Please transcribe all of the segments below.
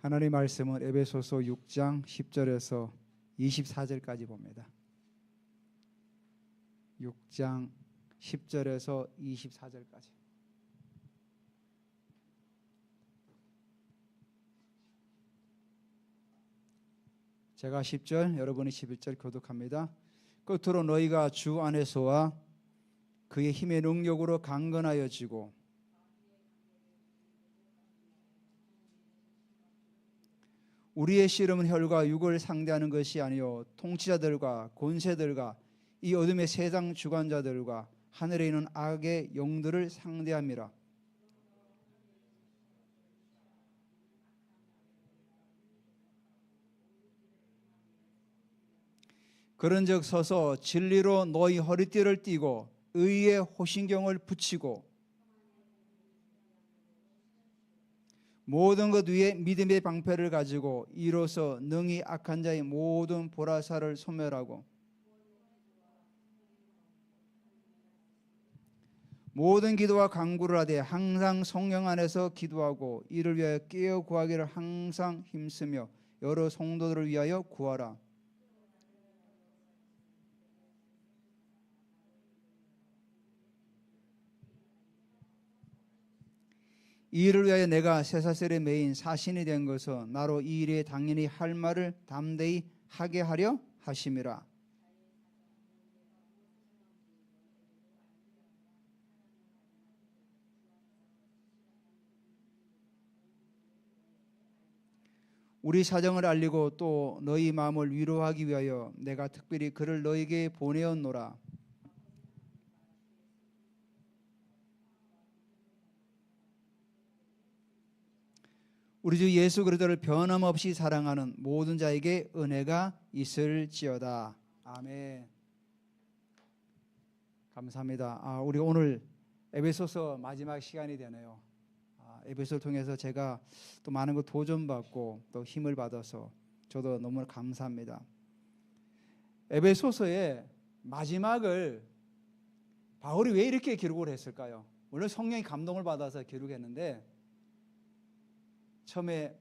하나님의 말씀은 에베소서 6장 10절에서 24절까지 봅니다. 6장 10절에서 24절까지. 제가 10절, 여러분이 11절 교독합니다. 끝으로 너희가 주 안에서와 그의 힘의 능력으로 강건하여지고 우리의 씨름은 혈과 육을 상대하는 것이 아니요 통치자들과 권세들과 이 어둠의 세상 주관자들과 하늘에 있는 악의 영들을 상대함이라. 그런즉 서서 진리로 너희 허리띠를 띠고 의의 호신경을 붙이고 모든 것 위에 믿음의 방패를 가지고 이로써 능히 악한 자의 모든 보라살을 소멸하고 모든 기도와 간구를 하되 항상 성령 안에서 기도하고 이를 위하여 깨어 구하기를 항상 힘쓰며 여러 성도들을 위하여 구하라. 이 일을 위하여 내가 쇠사슬에 매인 사신이 된 것은 나로 이 일에 당연히 할 말을 담대히 하게 하려 하심이라. 우리 사정을 알리고 또 너희 마음을 위로하기 위하여 내가 특별히 그를 너희에게 보내었노라. 우리 주 예수 그리스도를 변함없이 사랑하는 모든 자에게 은혜가 있을지어다. 아멘. 감사합니다. 우리 오늘 에베소서 마지막 시간이 되네요. 에베소를 통해서 제가 또 많은 것 도전받고 또 힘을 받아서 저도 너무 감사합니다. 에베소서의 마지막을 바울이 왜 이렇게 기록을 했을까요? 물론 성령이 감동을 받아서 기록했는데 처음에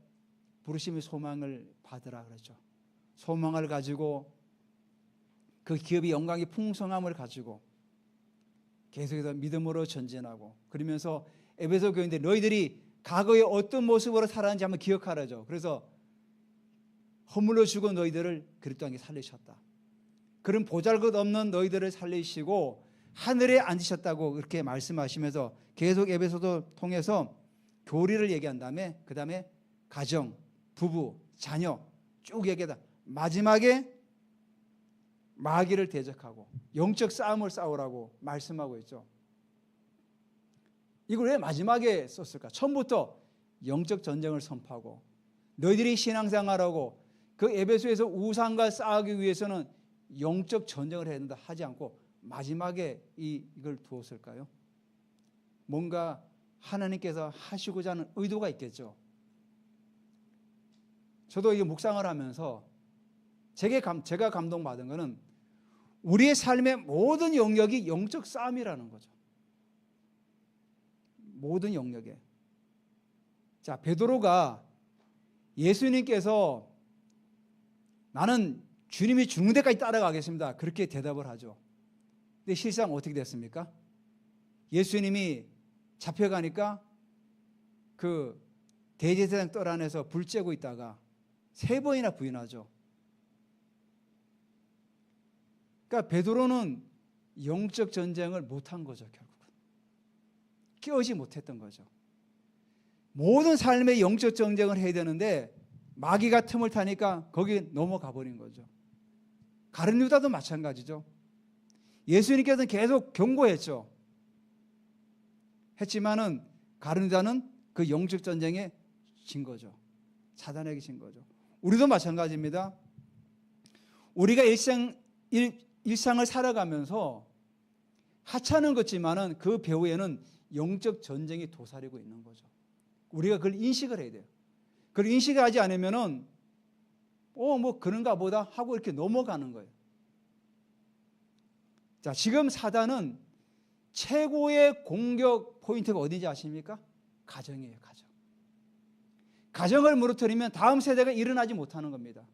부르심의 소망을 받으라 그랬죠. 소망을 가지고 그 기업의 영광의 풍성함을 가지고 계속해서 믿음으로 전진하고 그러면서 에베소 교인들 너희들이 과거에 어떤 모습으로 살았는지 한번 기억하라죠. 그래서 허물로 죽은 너희들을 그리스도 안에 살리셨다. 그런 보잘것없는 너희들을 살리시고 하늘에 앉으셨다고 그렇게 말씀하시면서 계속 에베소도 통해서 교리를 얘기한 다음에 그 다음에 가정, 부부, 자녀 쭉 얘기하다 마지막에 마귀를 대적하고 영적 싸움을 싸우라고 말씀하고 있죠. 이걸 왜 마지막에 썼을까? 처음부터 영적 전쟁을 선포하고 너희들이 신앙생활하고 그 에베소에서 우상과 싸우기 위해서는 영적 전쟁을 해야 된다 하지 않고 마지막에 이걸 두었을까요? 뭔가 하나님께서 하시고자 하는 의도가 있겠죠. 저도 이 묵상을 하면서 제가 감동받은 것은 우리의 삶의 모든 영역이 영적 싸움이라는 거죠. 모든 영역에. 자, 베드로가 예수님께서 나는 주님이 죽는 데까지 따라가겠습니다. 그렇게 대답을 하죠. 근데 실상 어떻게 됐습니까? 예수님이 잡혀가니까 그 대제사장 뜰 안에서 불 쬐고 있다가 3번이나 부인하죠. 그러니까 베드로는 영적 전쟁을 못한 거죠. 결국은 깨우지 못했던 거죠. 모든 삶의 영적 전쟁을 해야 되는데 마귀가 틈을 타니까 거기 넘어가 버린 거죠. 가룟 유다도 마찬가지죠. 예수님께서는 계속 경고했죠. 했지만은 가룟 유다는 그 영적 전쟁에 진 거죠. 사단에게 진 거죠. 우리도 마찬가지입니다. 우리가 일상을 살아가면서 하찮은 것지만은 그 배후에는 영적 전쟁이 도사리고 있는 거죠. 우리가 그걸 인식을 해야 돼요. 그걸 인식을 하지 않으면은 뭐 그런가 보다 하고 이렇게 넘어가는 거예요. 자, 지금 사단은 최고의 공격 포인트가 어디인지 아십니까? 가정이에요, 가정. 가정을 무너뜨리면 다음 세대가 일어나지 못하는 겁니다.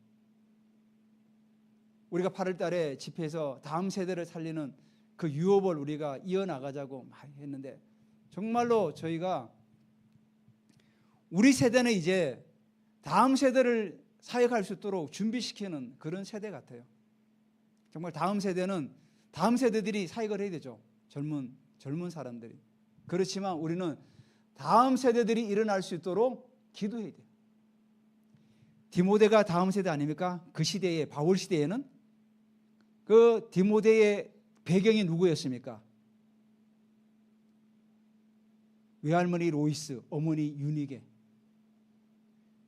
우리가 8월 달에 집회에서 다음 세대를 살리는 그 유업을 우리가 이어나가자고 많이 했는데, 정말로 저희가 우리 세대는 이제 다음 세대를 사역할 수 있도록 준비시키는 그런 세대 같아요. 정말 다음 세대는 다음 세대들이 사역을 해야 되죠. 젊은 사람들이. 그렇지만 우리는 다음 세대들이 일어날 수 있도록 기도해야 돼요. 디모데가 다음 세대 아닙니까? 그 시대에, 바울 시대에는 그 디모데의 배경이 누구였습니까? 외할머니 로이스, 어머니 유니게.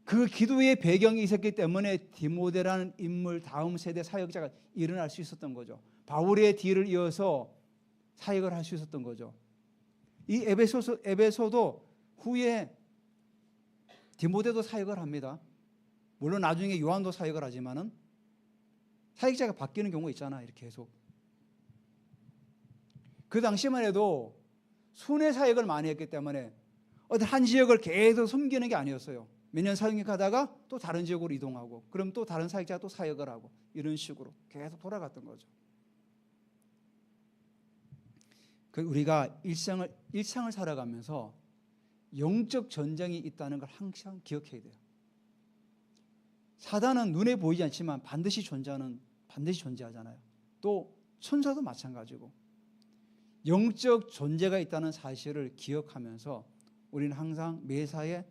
그 기도의 배경이 있었기 때문에 디모데라는 인물, 다음 세대 사역자가 일어날 수 있었던 거죠. 바울의 뒤를 이어서 사역을 할 수 있었던 거죠. 이 에베소도 후에 디모데도 사역을 합니다. 물론 나중에 요한도 사역을 하지만은 사역자가 바뀌는 경우가 있잖아. 이렇게 계속. 그 당시만 해도 순회 사역을 많이 했기 때문에 어떤 한 지역을 계속 섬기는 게 아니었어요. 몇 년 사역하다가 또 다른 지역으로 이동하고, 그럼 또 다른 사역자가 또 사역을 하고, 이런 식으로 계속 돌아갔던 거죠. 우리가 일상을 살아가면서 영적 전쟁이 있다는 걸 항상 기억해야 돼요. 사단은 눈에 보이지 않지만 반드시 존재하잖아요. 또 천사도 마찬가지고 영적 존재가 있다는 사실을 기억하면서 우리는 항상 매사에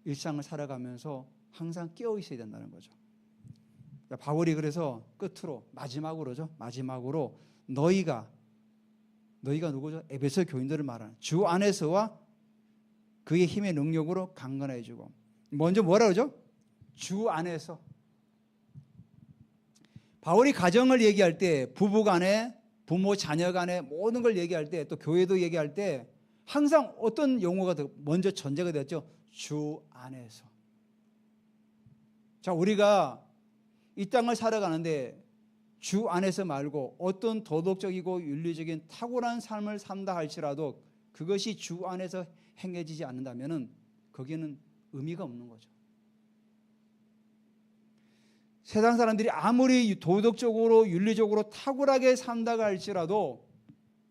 일상을 살아가면서 항상 깨어 있어야 된다는 거죠. 바울이 그래서 끝으로 마지막으로 너희가 누구죠? 에베소 교인들을 말하는 주 안에서와 그의 힘의 능력으로 강건하여 주고. 먼저 뭐라 그러죠? 주 안에서. 바울이 가정을 얘기할 때, 부부 간에, 부모 자녀 간에 모든 걸 얘기할 때, 또 교회도 얘기할 때 항상 어떤 용어가 먼저 전제가 되었죠? 주 안에서. 자, 우리가 이 땅을 살아가는데 주 안에서 말고 어떤 도덕적이고 윤리적인 탁월한 삶을 산다 할지라도 그것이 주 안에서 행해지지 않는다면 거기는 의미가 없는 거죠. 세상 사람들이 아무리 도덕적으로 윤리적으로 탁월하게 산다고 할지라도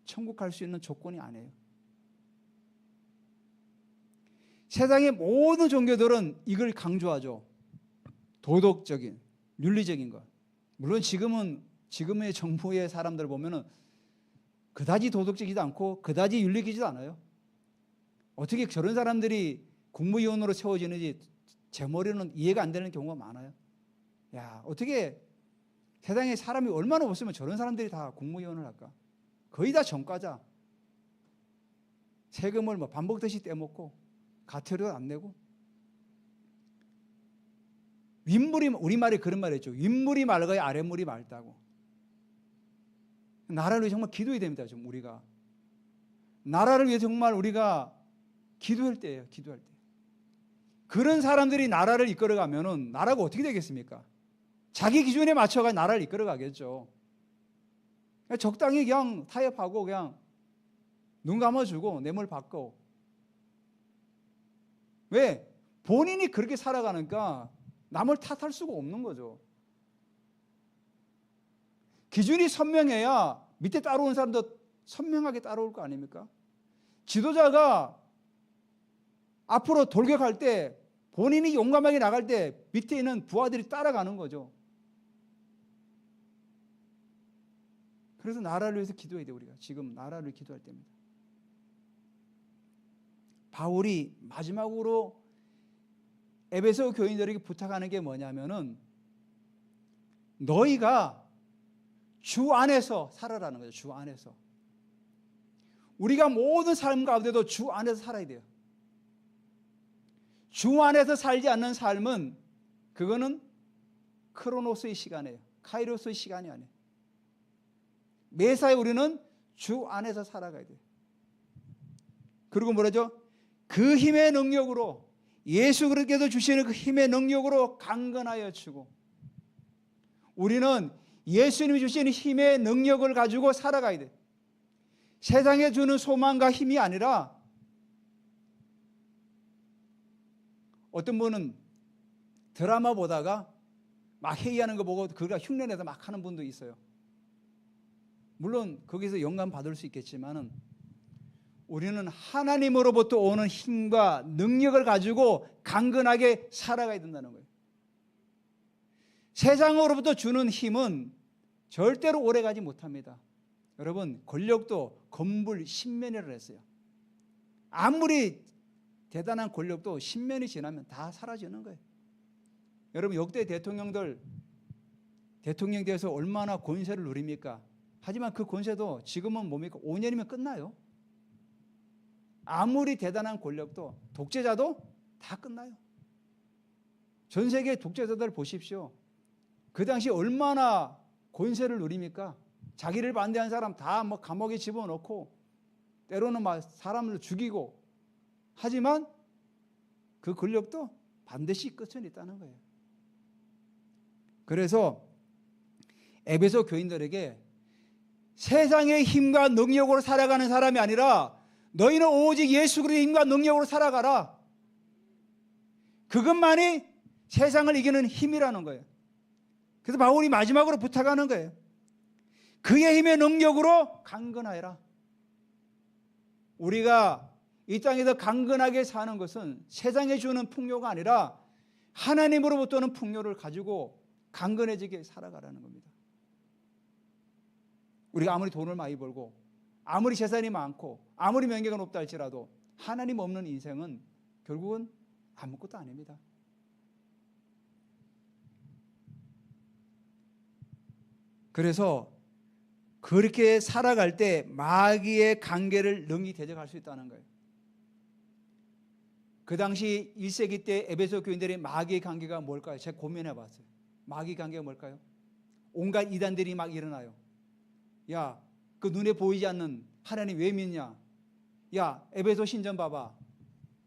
천국 갈 수 있는 조건이 아니에요. 세상의 모든 종교들은 이걸 강조하죠. 도덕적인, 윤리적인 것. 물론 지금의 정부의 사람들 보면은 그다지 도덕적이지도 않고 그다지 윤리적이지도 않아요. 어떻게 저런 사람들이 국무위원으로 세워지는지 제 머리는 이해가 안 되는 경우가 많아요. 야, 어떻게 세상에 사람이 얼마나 없으면 저런 사람들이 다 국무위원을 할까? 거의 다 전과자. 세금을 반복듯이 떼먹고 가태료 안 내고. 우리말에 그런 말 있죠. 윗물이 맑아야 아랫물이 맑다고. 나라를 위해 정말 기도해야 됩니다. 좀 우리가. 나라를 위해 정말 우리가 기도할 때예요. 기도할 때. 그런 사람들이 나라를 이끌어가면은 나라가 어떻게 되겠습니까? 자기 기준에 맞춰가 나라를 이끌어가겠죠. 적당히 그냥 타협하고 그냥 눈 감아주고 뇌물 받고. 왜? 본인이 그렇게 살아가니까 남을 탓할 수가 없는 거죠. 기준이 선명해야 밑에 따라오는 사람도 선명하게 따라올 거 아닙니까? 지도자가 앞으로 돌격할 때 본인이 용감하게 나갈 때 밑에 있는 부하들이 따라가는 거죠. 그래서 나라를 위해서 기도해야 돼요. 우리가 지금 나라를 기도할 때입니다. 바울이 마지막으로 에베소 교인들에게 부탁하는 게 뭐냐면은 너희가 주 안에서 살아라는 거죠. 주 안에서. 우리가 모든 삶 가운데도 주 안에서 살아야 돼요. 주 안에서 살지 않는 삶은 그거는 크로노스의 시간이에요. 카이로스의 시간이 아니에요. 매사에 우리는 주 안에서 살아가야 돼요. 그리고 뭐라죠? 그 힘의 능력으로, 예수 그리스도께서 주시는 그 힘의 능력으로 강건하여 주고, 우리는 예수님이 주시는 힘의 능력을 가지고 살아가야 돼. 세상에 주는 소망과 힘이 아니라 어떤 분은 드라마 보다가 막 회의하는 거 보고 그가 흉내내서 막 하는 분도 있어요. 물론 거기서 영감 받을 수 있겠지만은 우리는 하나님으로부터 오는 힘과 능력을 가지고 강건하게 살아가야 된다는 거예요. 세상으로부터 주는 힘은 절대로 오래가지 못합니다. 여러분, 권력도 건불 신면이라고 했어요. 아무리 대단한 권력도 신면이 지나면 다 사라지는 거예요. 여러분, 역대 대통령들 대통령이 돼서 얼마나 권세를 누립니까? 하지만 그 권세도 지금은 뭡니까? 5년이면 끝나요. 아무리 대단한 권력도 독재자도 다 끝나요. 전 세계 독재자들 보십시오. 그 당시 얼마나 권세를 누립니까? 자기를 반대한 사람 다 뭐 감옥에 집어넣고 때로는 막 사람을 죽이고, 하지만 그 권력도 반드시 끝은 있다는 거예요. 그래서 에베소 교인들에게 세상의 힘과 능력으로 살아가는 사람이 아니라 너희는 오직 예수 그리스도의 힘과 능력으로 살아가라. 그것만이 세상을 이기는 힘이라는 거예요. 그래서 바울이 마지막으로 부탁하는 거예요. 그의 힘의 능력으로 강건하여라. 우리가 이 땅에서 강건하게 사는 것은 세상에 주는 풍요가 아니라 하나님으로부터 오는 풍요를 가지고 강건해지게 살아가라는 겁니다. 우리가 아무리 돈을 많이 벌고 아무리 재산이 많고 아무리 명예가 높다 할지라도 하나님 없는 인생은 결국은 아무것도 아닙니다. 그래서 그렇게 살아갈 때 마귀의 관계를 능히 대적할 수 있다는 거예요. 그 당시 1세기 때 에베소 교인들의 마귀의 관계가 뭘까요? 제가 고민해 봤어요. 마귀 관계가 뭘까요? 온갖 이단들이 막 일어나요. 야, 그 눈에 보이지 않는 하나님 왜 믿냐? 야, 에베소 신전 봐봐.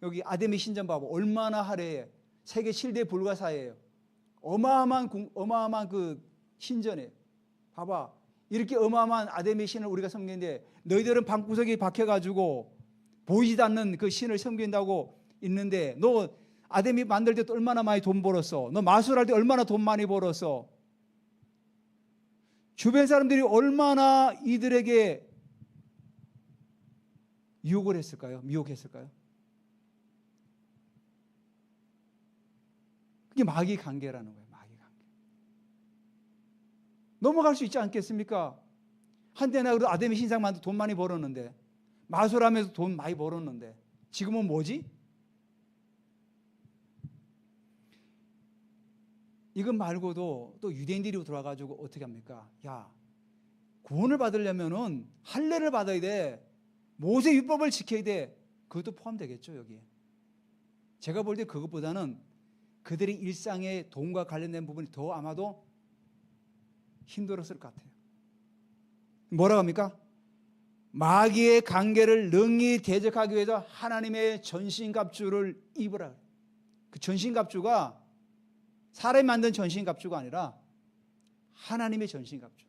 여기 아데미 신전 봐봐. 얼마나 화려해. 세계 7대 불가사예요. 어마어마한 그 신전에 봐봐. 이렇게 어마어마한 아데미 신을 우리가 섬기는데 너희들은 방구석에 박혀가지고 보이지도 않는 그 신을 섬긴다고 있는데, 너 아데미 만들 때 얼마나 많이 돈 벌었어? 너 마술할 때 얼마나 돈 많이 벌었어? 주변 사람들이 얼마나 이들에게 유혹을 했을까요? 미혹했을까요? 그게 마귀 관계라는 거예요. 마귀 관계. 넘어갈 수 있지 않겠습니까? 한때나 그래도 아데미 신상 만들어 돈 많이 벌었는데, 마술하면서 돈 많이 벌었는데, 지금은 뭐지? 이것 말고도 또 유대인들이 들어와가지고 어떻게 합니까? 야, 구원을 받으려면은 할례를 받아야 돼. 모세 율법을 지켜야 돼. 그것도 포함되겠죠, 여기에. 제가 볼 때 그것보다는 그들의 일상의 돈과 관련된 부분이 더 아마도 힘들었을 것 같아요. 뭐라고 합니까? 마귀의 관계를 능히 대적하기 위해서 하나님의 전신갑주를 입으라. 그 전신갑주가 사람이 만든 전신갑주가 아니라 하나님의 전신갑주.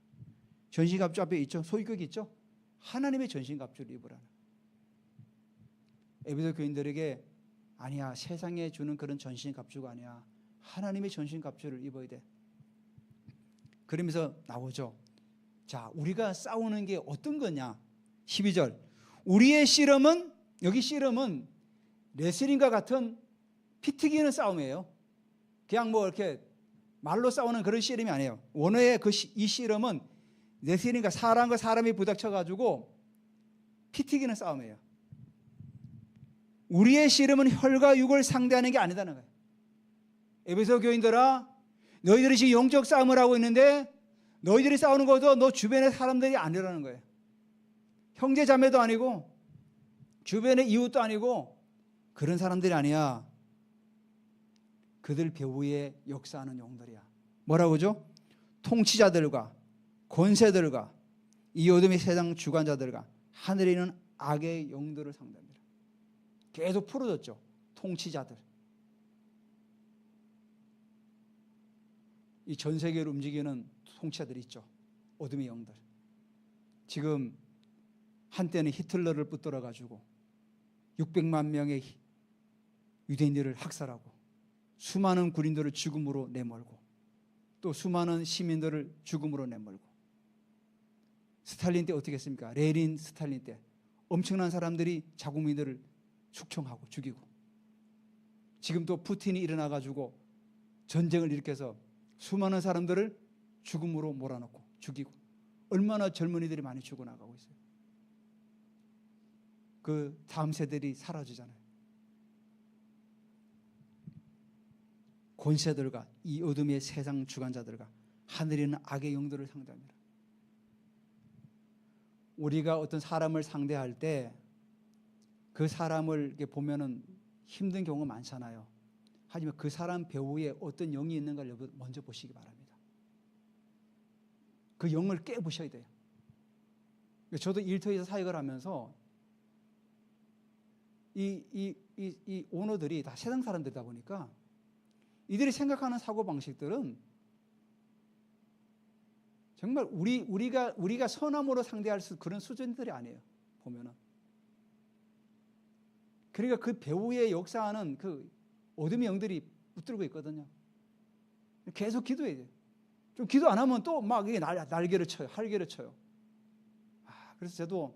전신갑주 앞에 있죠? 소위격이 있죠? 하나님의 전신갑주를 입으라는. 에베소 교인들에게 아니야, 세상에 주는 그런 전신갑주가 아니야. 하나님의 전신갑주를 입어야 돼. 그러면서 나오죠. 자, 우리가 싸우는 게 어떤 거냐? 12절. 우리의 씨름은, 여기 씨름은 레슬링과 같은 피 튀기는 싸움이에요. 그냥 뭐 이렇게 말로 싸우는 그런 씨름이 아니에요. 원어의 이 씨름은 레슬링과 사람과 사람이 부닥쳐가지고 피 튀기는 싸움이에요. 우리의 씨름은 혈과 육을 상대하는 게 아니다는 거예요. 에베소 교인들아, 너희들이 지금 영적 싸움을 하고 있는데 너희들이 싸우는 것도 너 주변의 사람들이 아니라는 거예요. 형제 자매도 아니고 주변의 이웃도 아니고 그런 사람들이 아니야. 그들 배후에 역사하는 영들이야. 뭐라고죠? 통치자들과 권세들과 이 어둠의 세상 주관자들과 하늘에 있는 악의 영들을 상대합니다. 계속 풀어졌죠. 통치자들. 이 전 세계를 움직이는 통치자들이 있죠. 어둠의 영들. 지금 한때는 히틀러를 붙들어 가지고 600만 명의 유대인들을 학살하고 수많은 군인들을 죽음으로 내몰고 또 수많은 시민들을 죽음으로 내몰고 스탈린 때 어떻게 했습니까? 레닌, 스탈린 때 엄청난 사람들이 자국민들을 숙청하고 죽이고 지금 또 푸틴이 일어나가지고 전쟁을 일으켜서 수많은 사람들을 죽음으로 몰아넣고 죽이고 얼마나 젊은이들이 많이 죽어나가고 있어요. 그 다음 세대들이 사라지잖아요. 권세들과 이 어둠의 세상 주관자들과 하늘에 있는 악의 영들을 상대합니다. 우리가 어떤 사람을 상대할 때 그 사람을 이렇게 보면은 힘든 경우가 많잖아요. 하지만 그 사람 배후에 어떤 영이 있는가를 먼저 보시기 바랍니다. 그 영을 깨보셔야 돼요. 저도 일터에서 사역을 하면서 이 오너들이 다 세상 사람들이다 보니까 이들이 생각하는 사고 방식들은 정말 우리가 선함으로 상대할 그런 수준들이 아니에요. 보면은. 그러니까 그 배후에 역사하는 그 어둠의 영들이 붙들고 있거든요. 계속 기도해야 돼요. 좀 기도 안 하면 또 막 이게 날개를 쳐요. 할개를 쳐요. 그래서 저도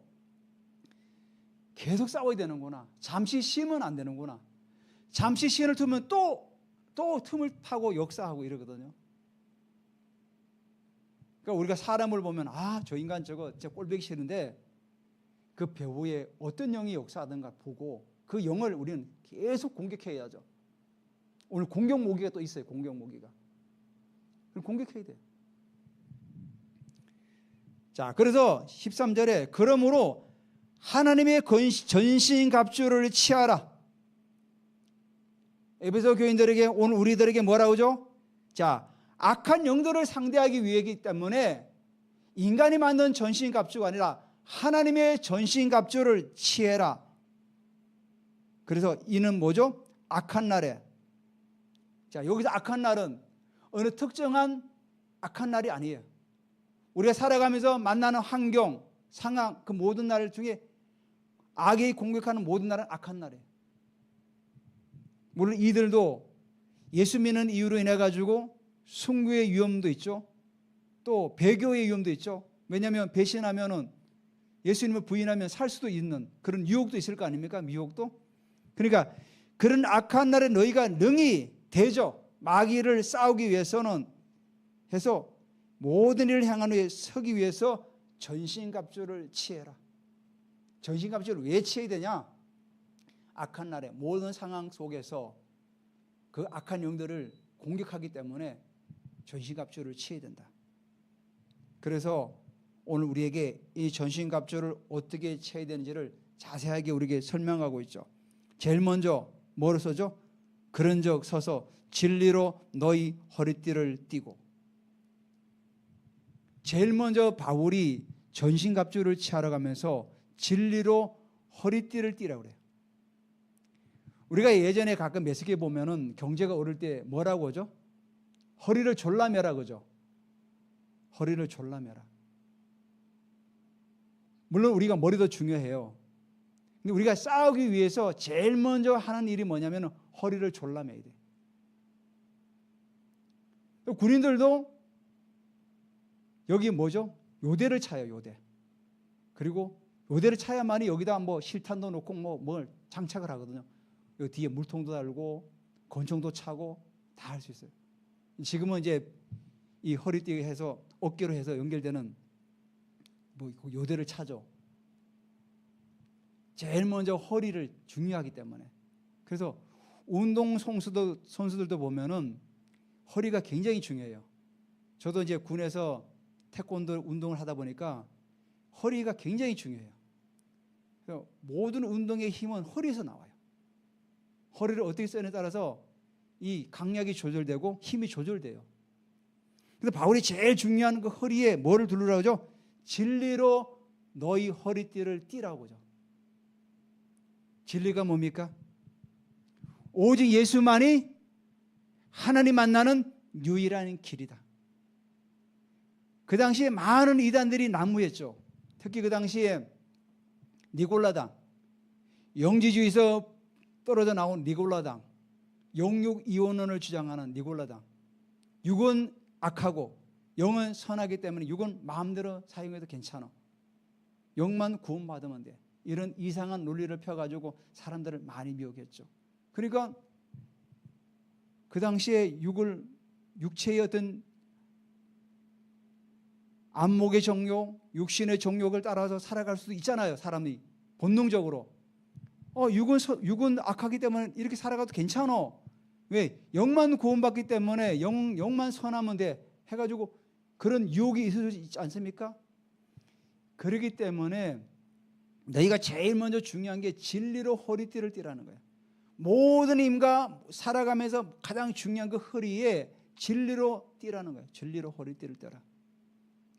계속 싸워야 되는구나. 잠시 쉬면 안 되는구나. 잠시 시간을 두면 또 틈을 타고 역사하고 이러거든요. 그러니까 우리가 사람을 보면 저 인간 저거 진짜 꼴보기 싫은데 그 배후에 어떤 영이 역사하던가 보고 그 영을 우리는 계속 공격해야죠. 오늘 공격 모기가 또 있어요. 공격 모기가. 그럼 공격해야 돼요. 자, 그래서 13절에 그러므로 하나님의 전신갑주를 취하라. 에베소 교인들에게 오늘 우리들에게 뭐라고 하죠? 자, 악한 영들을 상대하기 위해이기 때문에 인간이 만든 전신갑주가 아니라 하나님의 전신갑주를 취해라. 그래서 이는 뭐죠? 악한 날에. 자, 여기서 악한 날은 어느 특정한 악한 날이 아니에요. 우리가 살아가면서 만나는 환경, 상황, 그 모든 날 중에 악이 공격하는 모든 날은 악한 날이에요. 물론 이들도 예수 믿는 이유로 인해 가지고 순교의 위험도 있죠. 또 배교의 위험도 있죠. 왜냐하면 배신하면은 예수님을 부인하면 살 수도 있는 그런 유혹도 있을 거 아닙니까? 미혹도. 그러니까 그런 악한 날에 너희가 능히 대적 마귀를 싸우기 위해서는 해서 모든 일을 향한 후에 서기 위해서 전신갑주를 취해라. 전신갑주를 왜 취해야 되냐? 악한 날에 모든 상황 속에서 그 악한 영들을 공격하기 때문에 전신갑주를 취해야 된다. 그래서 오늘 우리에게 이 전신갑주를 어떻게 취해야 되는지를 자세하게 우리에게 설명하고 있죠. 제일 먼저 뭐로 써죠? 그런즉 서서 진리로 너희 허리띠를 띠고. 제일 먼저 바울이 전신갑주를 취하러 가면서 진리로 허리띠를 띠라고 그래요. 우리가 예전에 가끔 메시지에 보면은 경제가 오를 때 뭐라고 하죠? 허리를 졸라매라 그러죠. 허리를 졸라매라. 물론 우리가 머리도 중요해요. 근데 우리가 싸우기 위해서 제일 먼저 하는 일이 뭐냐면 허리를 졸라매야 돼. 군인들도 여기 뭐죠? 요대를 차요, 요대. 그리고 요대를 차야만이 여기다 뭐 실탄도 놓고 뭘 장착을 하거든요. 여기 뒤에 물통도 달고 권총도 차고 다 할 수 있어요. 지금은 이제 이 허리띠 해서 어깨로 해서 연결되는 뭐 요대를 차죠. 제일 먼저 허리를 중요하기 때문에. 그래서 운동 선수들도 보면은 허리가 굉장히 중요해요. 저도 이제 군에서 태권도 운동을 하다 보니까 허리가 굉장히 중요해요. 그래서 모든 운동의 힘은 허리에서 나와요. 허리를 어떻게 쓰느냐에 따라서 이 강약이 조절되고 힘이 조절돼요. 그래서 바울이 제일 중요한 그 허리에 뭐를 두르라고 하죠? 진리로 너희 허리띠를 띠라고 하죠. 진리가 뭡니까? 오직 예수만이 하나님 만나는 유일한 길이다. 그 당시에 많은 이단들이 난무했죠. 특히 그 당시에 니골라당, 영지주의에서 떨어져 나온 니골라당, 영육 이원론을 주장하는 니골라당. 육은 악하고 영은 선하기 때문에 육은 마음대로 사용해도 괜찮아. 영만 구원받으면 돼. 이런 이상한 논리를 펴가지고 사람들을 많이 미혹했죠. 그러니까 그 당시에 육체의 어떤 안목의 정욕, 육신의 정욕을 따라서 살아갈 수도 있잖아요. 사람이 본능적으로. 육은 악하기 때문에 이렇게 살아가도 괜찮아. 왜? 영만 구원받기 때문에 영만 선하면 돼. 해가지고 그런 유혹이 있을 수 있지 않습니까? 그렇기 때문에 너희가 제일 먼저 중요한 게 진리로 허리띠를 띠라는 거예요. 모든 힘과 살아가면서 가장 중요한 그 허리에 진리로 띠라는 거예요. 진리로 허리띠를 띠라.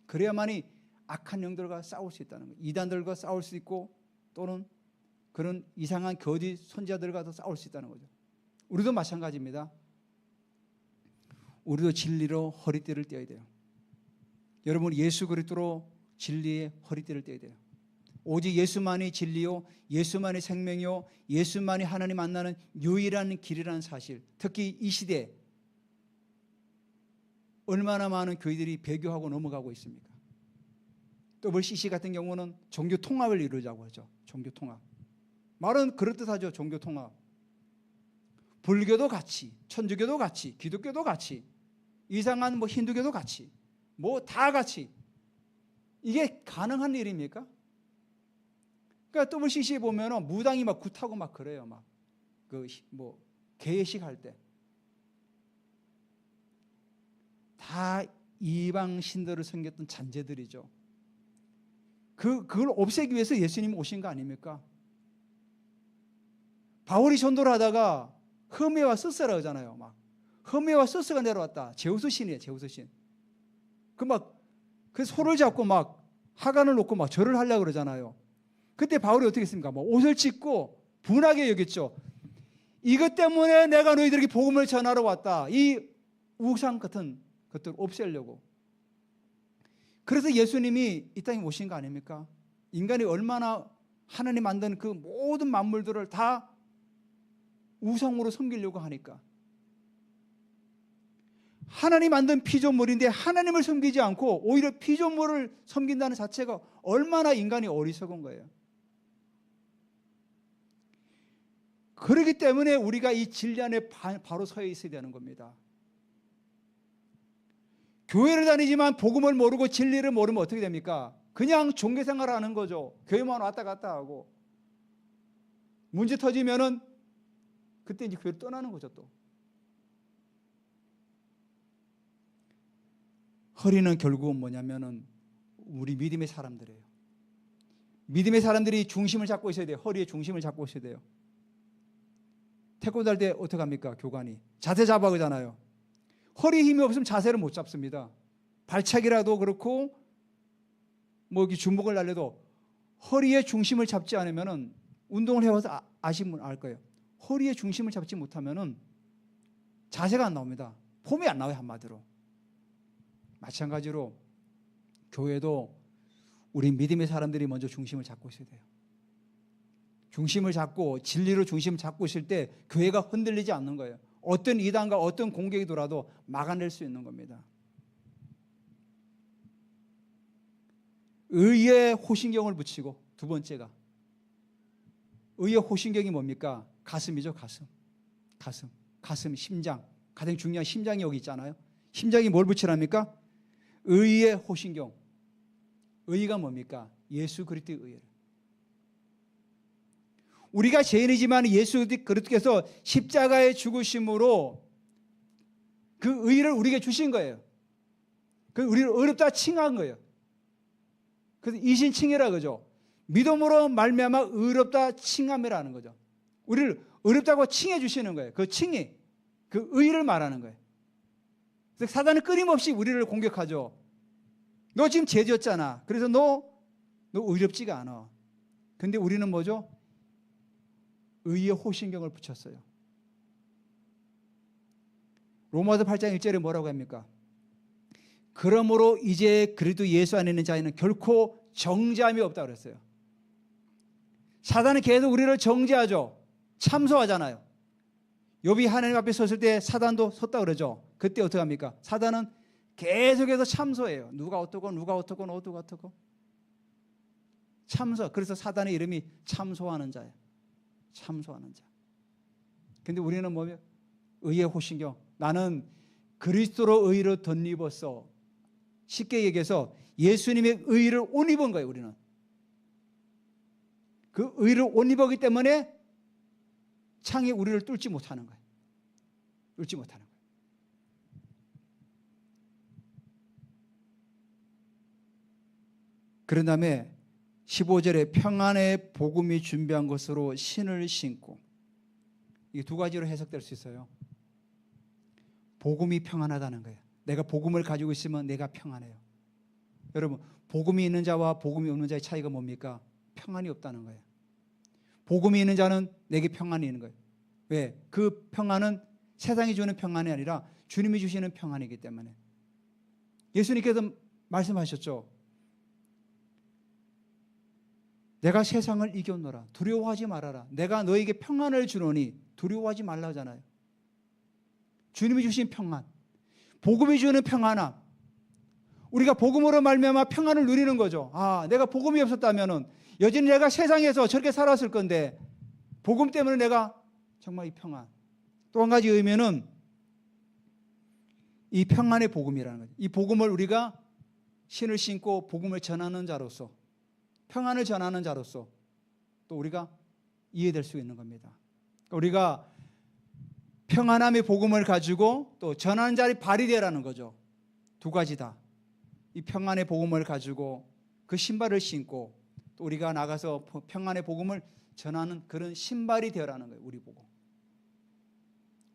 그래야만이 악한 영들과 싸울 수 있다는 거예요. 이단들과 싸울 수 있고 또는 그런 이상한 거짓 선지자들과도 싸울 수 있다는 거죠. 우리도 마찬가지입니다. 우리도 진리로 허리띠를 떼야 돼요. 여러분, 예수 그리스도로 진리의 허리띠를 떼야 돼요. 오직 예수만이 진리요, 예수만이 생명이요, 예수만이 하나님 만나는 유일한 길이라는 사실. 특히 이 시대에 얼마나 많은 교회들이 배교하고 넘어가고 있습니까? WCC 같은 경우는 종교 통합을 이루자고 하죠. 종교 통합. 말은 그럴듯하죠. 종교 통합. 불교도 같이, 천주교도 같이, 기독교도 같이, 이상한 힌두교도 같이, 다 같이. 이게 가능한 일입니까? 그러니까 WCC에 보면은 무당이 막 굿하고 막 그래요. 개회식 할 때. 다 이방 신들을 섬겼던 잔재들이죠. 그걸 없애기 위해서 예수님이 오신 거 아닙니까? 바울이 전도를 하다가 흐메와 스스라 하잖아요. 흐메와 스스가 내려왔다. 제우스 신이에요. 제우스 신. 그 소를 잡고 하관을 놓고 절을 하려고 그러잖아요. 그때 바울이 어떻게 했습니까? 옷을 찢고 분하게 여겼죠. 이것 때문에 내가 너희들에게 복음을 전하러 왔다. 이 우상 같은 것들을 없애려고. 그래서 예수님이 이 땅에 오신 거 아닙니까? 인간이 얼마나 하나님 만든 그 모든 만물들을 다 우상으로 섬기려고 하니까. 하나님 만든 피조물인데 하나님을 섬기지 않고 오히려 피조물을 섬긴다는 자체가 얼마나 인간이 어리석은 거예요. 그렇기 때문에 우리가 이 진리 안에 바로 서 있어야 되는 겁니다. 교회를 다니지만 복음을 모르고 진리를 모르면 어떻게 됩니까? 그냥 종교생활을 하는 거죠. 교회만 왔다 갔다 하고. 문제 터지면은 그때 이제 교회를 떠나는 거죠, 또. 허리는 결국은 뭐냐면은 우리 믿음의 사람들이에요. 믿음의 사람들이 중심을 잡고 있어야 돼요. 허리에 중심을 잡고 있어야 돼요. 태권도 할 때 어떻게 합니까? 교관이 자세 잡아 그러잖아요. 허리에 힘이 없으면 자세를 못 잡습니다. 발차기라도 그렇고 이렇게 주먹을 날려도 허리에 중심을 잡지 않으면은 운동을 해와서 아시는 분 알 거예요. 허리에 중심을 잡지 못하면은 자세가 안 나옵니다. 폼이 안 나와요, 한마디로. 마찬가지로 교회도 우리 믿음의 사람들이 먼저 중심을 잡고 있어야 돼요. 중심을 잡고 진리로 중심을 잡고 있을 때 교회가 흔들리지 않는 거예요. 어떤 이단과 어떤 공격이 돌아도 막아낼 수 있는 겁니다. 의의 호신경을 붙이고, 두 번째가 의의 호신경이 뭡니까? 가슴이죠. 가슴, 심장. 가장 중요한 심장이 여기 있잖아요. 심장이 뭘 붙이랍니까? 의의 호신경. 의가 뭡니까? 예수 그리스도의 의예요. 우리가 죄인이지만 예수 그리스도께서 십자가의 죽으심으로 그 의를 우리에게 주신 거예요. 그 우리를 의롭다 칭한 거예요. 그래서 이신칭이라 그러죠. 믿음으로 말미암아 의롭다 칭함이라는 거죠. 우리를 의롭다고 칭해 주시는 거예요. 그 칭이 그 의를 말하는 거예요. 그래서 사단은 끊임없이 우리를 공격하죠. 너 지금 죄 지었잖아. 그래서 너 의롭지가 않아. 근데 우리는 뭐죠? 의의 호신경을 붙였어요. 로마서 8장 1절에 뭐라고 합니까? 그러므로 이제 그리스도 예수 안에 있는 자에는 결코 정죄함이 없다고 그랬어요. 사단은 계속 우리를 정죄하죠. 참소하잖아요. 욥이 하나님 앞에 섰을 때 사단도 섰다 그러죠. 그때 어떻게 합니까? 사단은 계속해서 참소해요. 누가 어떻고 누가 어떻고 누가 어떻고 참소. 그래서 사단의 이름이 참소하는 자예요. 참소하는 자. 근데 우리는 뭐며? 의의 호신경. 나는 그리스도로 의로 덧입었어. 쉽게 얘기해서 예수님의 의를 옷 입은 거예요. 우리는 그 의를 옷 입었기 때문에 창이 우리를 뚫지 못하는 거예요. 뚫지 못하는 거예요. 그런 다음에 15절에 평안의 복음이 준비한 것으로 신을 신고, 이게 두 가지로 해석될 수 있어요. 복음이 평안하다는 거예요. 내가 복음을 가지고 있으면 내가 평안해요. 여러분, 복음이 있는 자와 복음이 없는 자의 차이가 뭡니까? 평안이 없다는 거예요. 복음이 있는 자는 내게 평안이 있는 거예요. 왜? 그 평안은 세상이 주는 평안이 아니라 주님이 주시는 평안이기 때문에. 예수님께서 말씀하셨죠. 내가 세상을 이겼노라. 두려워하지 말아라. 내가 너에게 평안을 주노니 두려워하지 말라잖아요. 주님이 주신 평안, 복음이 주는 평안함. 우리가 복음으로 말미암아 평안을 누리는 거죠. 아, 내가 복음이 없었다면은 여전히 내가 세상에서 저렇게 살았을 건데 복음 때문에 내가 정말 이 평안. 또 한 가지 의미는 이 평안의 복음이라는 거죠. 이 복음을 우리가 신을 신고 복음을 전하는 자로서, 평안을 전하는 자로서 또 우리가 이해될 수 있는 겁니다. 우리가 평안함의 복음을 가지고 또 전하는 자리 발휘되라는 거죠. 두 가지다. 이 평안의 복음을 가지고 그 신발을 신고 또 우리가 나가서 평안의 복음을 전하는 그런 신발이 되라는 거예요. 우리 보고.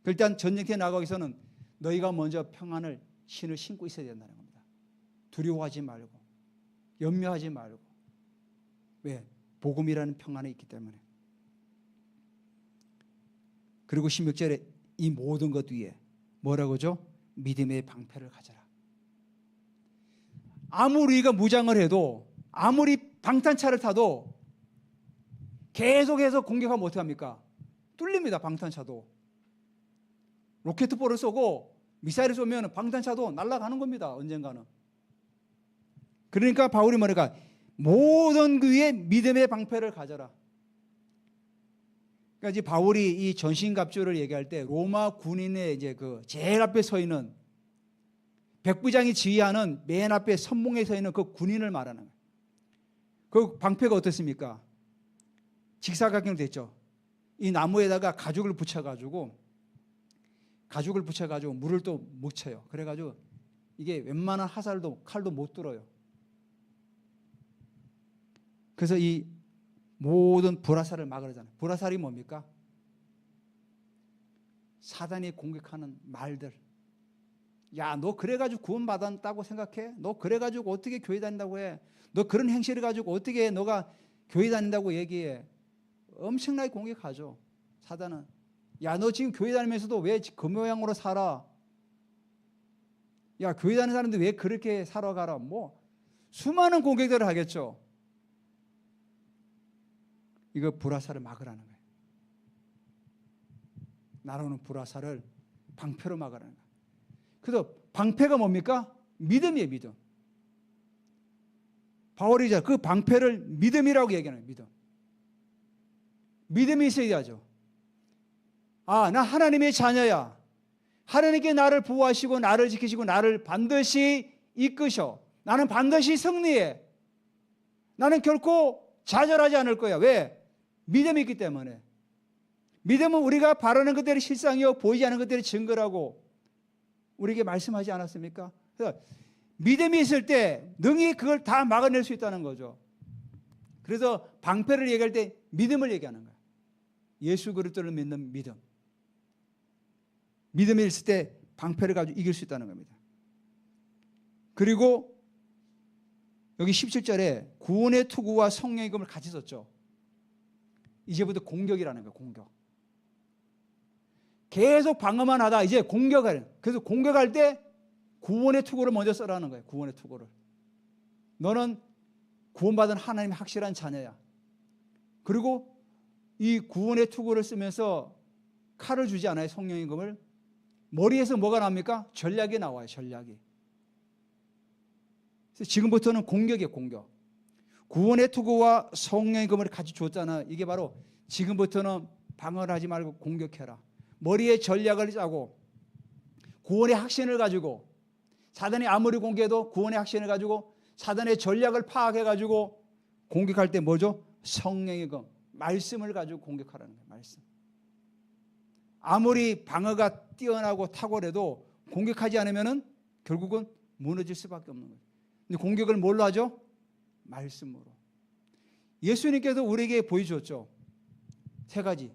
일단 전쟁터에 나가기 위해서는 너희가 먼저 평안을 신을 신고 있어야 된다는 겁니다. 두려워하지 말고 염려하지 말고. 왜? 복음이라는 평안이 있기 때문에. 그리고 16절에 이 모든 것 위에 뭐라고 하죠? 믿음의 방패를 가져라. 아무리 우리가 무장을 해도 아무리 방탄차를 타도 계속해서 공격하면 어떻게 합니까? 뚫립니다. 방탄차도. 로켓볼을 쏘고 미사일을 쏘면 방탄차도 날아가는 겁니다. 언젠가는. 그러니까 바울이 뭐랄까? 모든 그 위에 믿음의 방패를 가져라. 그러니까 이제 바울이 이 전신갑주를 얘기할 때 로마 군인의 이제 그 제일 앞에 서 있는 백부장이 지휘하는 맨 앞에 선봉에 서 있는 그 군인을 말하는 거예요. 그 방패가 어떻습니까? 직사각형 됐죠. 이 나무에다가 가죽을 붙여가지고 물을 또 묻혀요. 그래가지고 이게 웬만한 화살도 칼도 못 뚫어요. 그래서 이 모든 불화살을 막으려잖아요. 불화살이 뭡니까? 사단이 공격하는 말들. 야, 너 그래가지고 구원받았다고 생각해? 너 그래가지고 어떻게 교회 다닌다고 해? 너 그런 행실을 가지고 어떻게 너가 교회 다닌다고 얘기해? 엄청나게 공격하죠. 사단은. 야, 너 지금 교회 다니면서도 왜 그 모양으로 살아? 야, 교회 다니는 사람들 왜 그렇게 살아가라? 뭐 수많은 공격들을 하겠죠. 이거 불화살을 막으라는 거예요. 날아오는 불화살을 방패로 막으라는 거예요. 그래서 방패가 뭡니까? 믿음이에요. 믿음. 바울이 그 방패를 믿음이라고 얘기하는 거예요. 믿음. 믿음이 있어야죠. 아, 나 하나님의 자녀야. 하나님께 나를 보호하시고 나를 지키시고 나를 반드시 이끄셔. 나는 반드시 승리해. 나는 결코 좌절하지 않을 거야. 왜? 믿음이 있기 때문에. 믿음은 우리가 바라는 것들이 실상이요 보이지 않는 것들이 증거라고 우리에게 말씀하지 않았습니까? 그래서 믿음이 있을 때 능히 그걸 다 막아낼 수 있다는 거죠. 그래서 방패를 얘기할 때 믿음을 얘기하는 거예요. 예수 그리스도를 믿는 믿음. 믿음이 있을 때 방패를 가지고 이길 수 있다는 겁니다. 그리고 여기 17절에 구원의 투구와 성령의 검을 같이 썼죠. 이제부터 공격이라는 거예요. 공격. 계속 방어만 하다 이제 공격을. 그래서 공격할 때 구원의 투구를 먼저 써라는 거예요. 구원의 투구를. 너는 구원받은 하나님의 확실한 자녀야. 그리고 이 구원의 투구를 쓰면서 칼을 주지 않아요. 성령의 검을. 머리에서 뭐가 나옵니까? 전략이 나와요. 전략이. 그래서 지금부터는 공격이에요. 공격. 구원의 투구와 성령의 검을 같이 줬잖아. 이게 바로 지금부터는 방어를 하지 말고 공격해라. 머리에 전략을 짜고 구원의 확신을 가지고, 사단이 아무리 공격해도 구원의 확신을 가지고 사단의 전략을 파악해가지고 공격할 때 뭐죠? 성령의 검, 말씀을 가지고 공격하라는 거예요. 말씀. 아무리 방어가 뛰어나고 탁월해도 공격하지 않으면 결국은 무너질 수밖에 없는 거예요. 근데 공격을 뭘로 하죠? 말씀으로. 예수님께서 우리에게 보여주셨죠. 세 가지.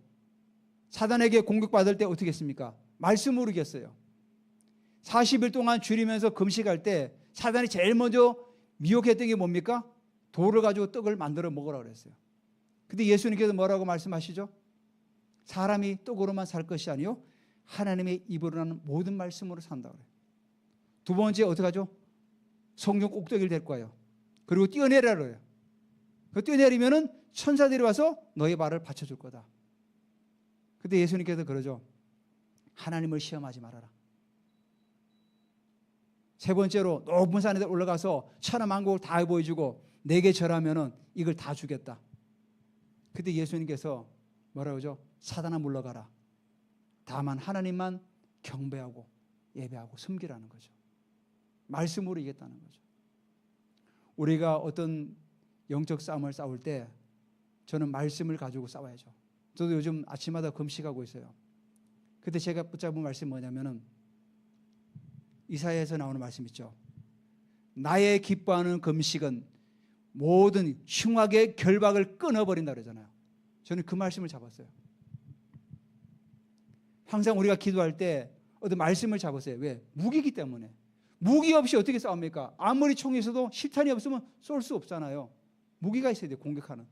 사단에게 공격받을 때 어떻게 했습니까? 말씀으로 이겼어요. 40일 동안 줄이면서 금식할 때 사단이 제일 먼저 미혹했던 게 뭡니까? 돌을 가지고 떡을 만들어 먹으라고 그랬어요. 근데 예수님께서 뭐라고 말씀하시죠? 사람이 떡으로만 살 것이 아니요 하나님의 입으로 나는 모든 말씀으로 산다고 그래요. 두 번째 어떻게 하죠? 성령 꼭대기를 될 거예요. 그리고 뛰어내려라 그래요. 뛰어내리면은 천사들이 와서 너의 발을 받쳐줄 거다. 근데 예수님께서 그러죠. 하나님을 시험하지 말아라. 세 번째로 높은 산에 올라가서 천하만국을 다 보여주고 내게 절하면은 이걸 다 주겠다. 근데 예수님께서 뭐라고 하죠? 사단아 물러가라. 다만 하나님만 경배하고 예배하고 섬기라는 거죠. 말씀으로 이겼다는 거죠. 우리가 어떤 영적 싸움을 싸울 때 저는 말씀을 가지고 싸워야죠. 저도 요즘 아침마다 금식하고 있어요. 그때 제가 붙잡은 말씀이 뭐냐면은 이사야에서 나오는 말씀 있죠. 나의 기뻐하는 금식은 모든 흉악의 결박을 끊어버린다 그러잖아요. 저는 그 말씀을 잡았어요. 항상 우리가 기도할 때 어떤 말씀을 잡으세요. 왜? 무기이기 때문에. 무기 없이 어떻게 싸웁니까? 아무리 총이 있어도 실탄이 없으면 쏠 수 없잖아요. 무기가 있어야 돼요. 공격하는.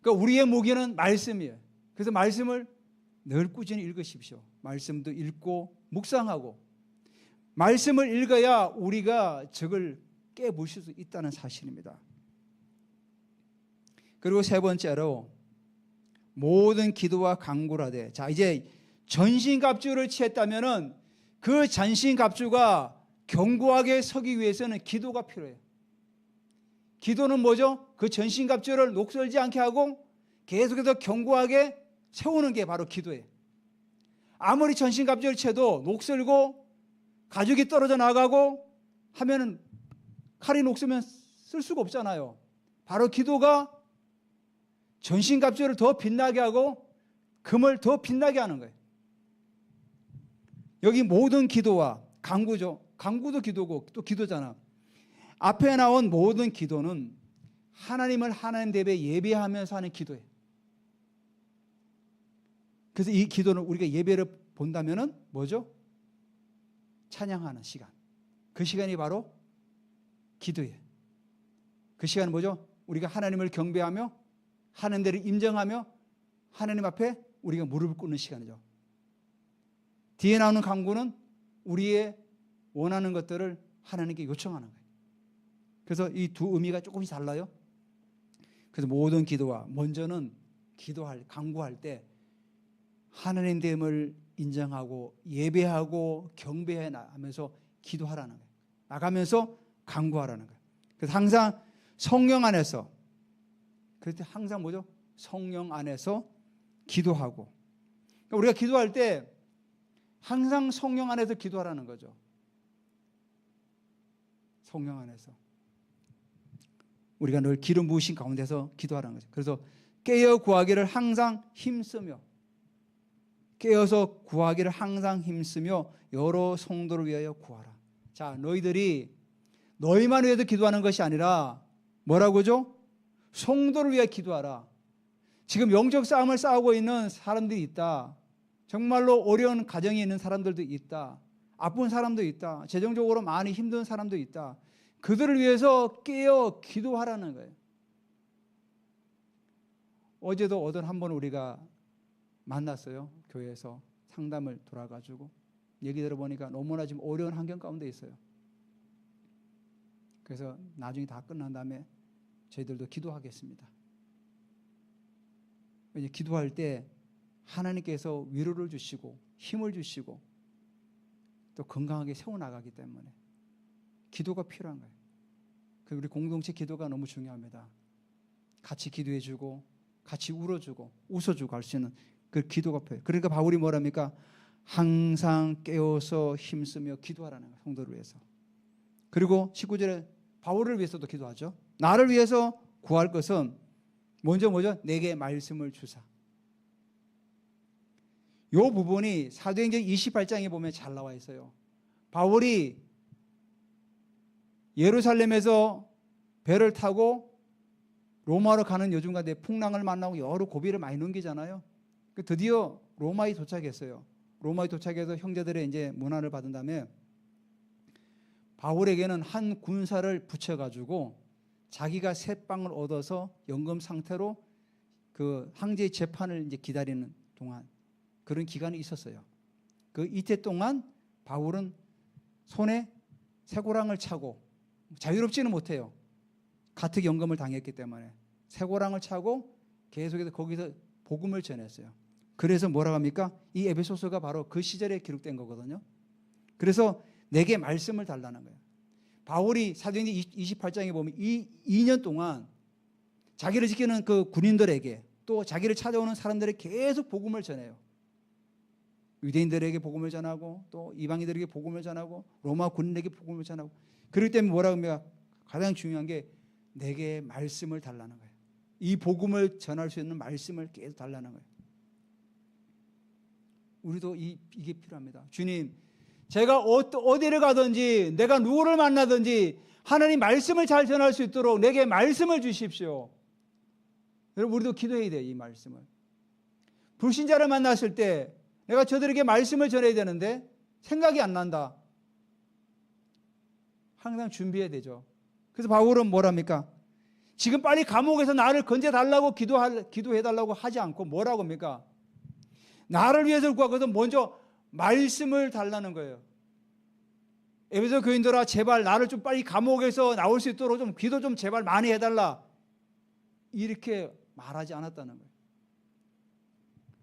그러니까 우리의 무기는 말씀이에요. 그래서 말씀을 늘 꾸준히 읽으십시오. 말씀도 읽고 묵상하고 말씀을 읽어야 우리가 적을 깨부실 수 있다는 사실입니다. 그리고 세 번째로 모든 기도와 간구를 하되, 자 이제 전신갑주를 취했다면은 그 전신갑주가 견고하게 서기 위해서는 기도가 필요해요. 기도는 뭐죠? 그 전신갑주를 녹슬지 않게 하고 계속해서 견고하게 세우는 게 바로 기도예요. 아무리 전신갑주를 채도 녹슬고 가죽이 떨어져 나가고 하면은 칼이 녹으면 쓸 수가 없잖아요. 바로 기도가 전신갑주를 더 빛나게 하고 금을 더 빛나게 하는 거예요. 여기 모든 기도와 간구죠. 간구도 기도고 또 기도잖아. 앞에 나온 모든 기도는 하나님을 하나님 대비에 예배하면서 하는 기도예요. 그래서 이 기도는 우리가 예배를 본다면은 뭐죠? 찬양하는 시간. 그 시간이 바로 기도예요. 그 시간은 뭐죠? 우리가 하나님을 경배하며 하나님을 인정하며 하나님 앞에 우리가 무릎을 꿇는 시간이죠. 뒤에 나오는 간구는 우리의 원하는 것들을 하나님께 요청하는 거예요. 그래서 이 두 의미가 조금씩 달라요. 그래서 모든 기도와 먼저는 간구할 때 하나님 됨을 인정하고 예배하고 경배하면서 기도하라는 거예요. 나가면서 간구하라는 거예요. 그래서 항상 성령 안에서, 그럴 때 항상 뭐죠? 성령 안에서 기도하고. 그러니까 우리가 기도할 때 항상 성령 안에서 기도하라는 거죠. 성령 안에서. 우리가 늘 기름 부으신 가운데서 기도하라는 거죠. 그래서 깨어 구하기를 항상 힘쓰며, 깨어서 구하기를 항상 힘쓰며 여러 성도를 위하여 구하라. 자, 너희들이 너희만 위해서 기도하는 것이 아니라 뭐라고죠? 성도를 위해 기도하라. 지금 영적 싸움을 싸우고 있는 사람들이 있다. 정말로 어려운 가정에 있는 사람들도 있다. 아픈 사람도 있다. 재정적으로 많이 힘든 사람도 있다. 그들을 위해서 깨어 기도하라는 거예요. 어제도 한 번 우리가 만났어요. 교회에서 상담을 돌아가지고 얘기 들어보니까 너무나 지금 어려운 환경 가운데 있어요. 그래서 나중에 다 끝난 다음에 저희들도 기도하겠습니다. 왜냐하면 기도할 때 하나님께서 위로를 주시고 힘을 주시고 또 건강하게 세워나가기 때문에 기도가 필요한 거예요. 우리 공동체 기도가 너무 중요합니다. 같이 기도해주고 같이 울어주고 웃어주고 할 수 있는 그 기도가 필요해요. 그러니까 바울이 뭐랍니까? 항상 깨어서 힘쓰며 기도하라는 거예요. 성도를 위해서. 그리고 19절에 바울을 위해서도 기도하죠. 나를 위해서 구할 것은 먼저 뭐죠? 내게 말씀을 주사. 이 부분이 사도행전 28장에 보면 잘 나와 있어요. 바울이 예루살렘에서 배를 타고 로마로 가는 요즘 가운데 풍랑을 만나고 여러 고비를 많이 넘기잖아요. 드디어 로마에 도착했어요. 로마에 도착해서 형제들의 이제 문안을 받은 다음에 바울에게는 한 군사를 붙여가지고 자기가 새 빵을 얻어서 연금 상태로 그 황제의 재판을 이제 기다리는 동안 그런 기간이 있었어요. 그 이때 동안 바울은 손에 쇠고랑을 차고 자유롭지는 못해요. 가택 연금을 당했기 때문에 쇠고랑을 차고 계속해서 거기서 복음을 전했어요. 그래서 뭐라고 합니까? 이 에베소서가 바로 그 시절에 기록된 거거든요. 그래서 내게 말씀을 달라는 거예요. 바울이 사도행전 28장에 보면 이 2년 동안 자기를 지키는 그 군인들에게 또 자기를 찾아오는 사람들에게 계속 복음을 전해요. 유대인들에게 복음을 전하고 또 이방인들에게 복음을 전하고 로마 군인에게 복음을 전하고 그렇기 때문에 뭐라고 합니까? 가장 중요한 게 내게 말씀을 달라는 거예요. 이 복음을 전할 수 있는 말씀을 계속 달라는 거예요. 우리도 이게 필요합니다. 주님, 제가 어디를 가든지 내가 누구를 만나든지 하나님 말씀을 잘 전할 수 있도록 내게 말씀을 주십시오. 여러분 우리도 기도해야 돼요. 이 말씀을. 불신자를 만났을 때 내가 저들에게 말씀을 전해야 되는데 생각이 안 난다. 항상 준비해야 되죠. 그래서 바울은 뭐랍니까? 지금 빨리 감옥에서 나를 건져달라고 기도해달라고 하지 않고 뭐라고 합니까? 나를 위해서 구하거든 먼저 말씀을 달라는 거예요. 에베소 교인들아 제발 나를 좀 빨리 감옥에서 나올 수 있도록 좀 기도 좀 제발 많이 해달라. 이렇게 말하지 않았다는 거예요.